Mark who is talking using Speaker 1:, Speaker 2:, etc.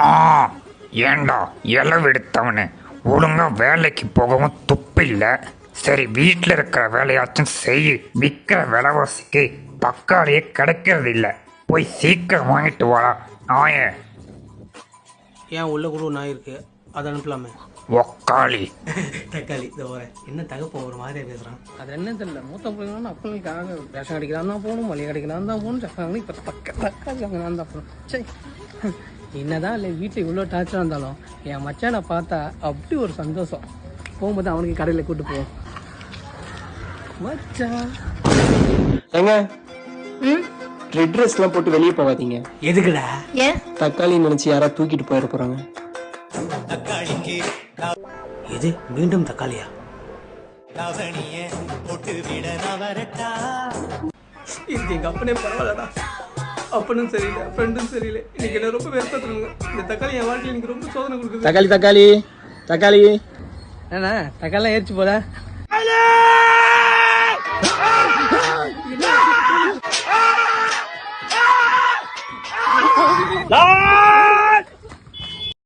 Speaker 1: ஆ ஏண்டா இளவெடுத்தவனு ஒழுங்கா வேலைக்கு போகவும் துப்பு இல்லை. சரி வீட்டில் இருக்கிற வேலையாச்சும் செய். விற்கிற விலைவாசிக்கு தக்காளியே கிடைக்கிறது இல்லை. போய் சீக்கிரம் வாங்கிட்டு வாடா நாயே.
Speaker 2: ஏன் உள்ள கூட நாய் இருக்கு, அதை அனுப்பலாமே.
Speaker 1: ஒக்காளி
Speaker 2: தக்காளி இதை வரேன். என்ன தகப்ப ஒரு மாதிரியா பேசுறான். அது என்ன தெரியல. மூத்த பிள்ளைங்க அப்பளுக்காக ரேஷன் அடிக்கலாம் தான் போகணும், மளிகை அடிக்கலாம் தான் போகணும். சக்கரை இப்போ தக்காளி அங்கே நான் தான் போகணும். சரி என்னதான் இல்லை வீட்டில் இவ்வளோ டார்ச்சராக இருந்தாலும் என் மச்சானை பார்த்தா அப்படி ஒரு சந்தோஷம். போகும்போது அவனுக்கு கடையில் கூட்டு போவோம். மச்சான்
Speaker 3: ஏங்க ரெட் ட்ரெஸ் எல்லாம் போட்டு வெளியே போகாதீங்க.
Speaker 2: எதுக்குடா?
Speaker 4: ஏன்
Speaker 3: தக்காளி நினைச்சு யாரா தூக்கிட்டு போயிட போறாங்க.
Speaker 2: எது மீண்டும் தக்காளியா? இது எங்க அப்பனே பரவாயில்லடா. அப்பனும் சரியில்லை, ஃப்ரெண்டும் சரியில்லை. இன்னைக்கு என்ன ரொம்ப வெறுப்பத்துருங்க. இந்த தக்காளி என் வாழ்க்கையில் எனக்கு ரொம்ப சோதனை கொடுக்குது.
Speaker 3: தக்காளி தக்காளி தக்காளி
Speaker 2: என்ன தக்காளி ஏறிச்சு போல.
Speaker 1: ஆ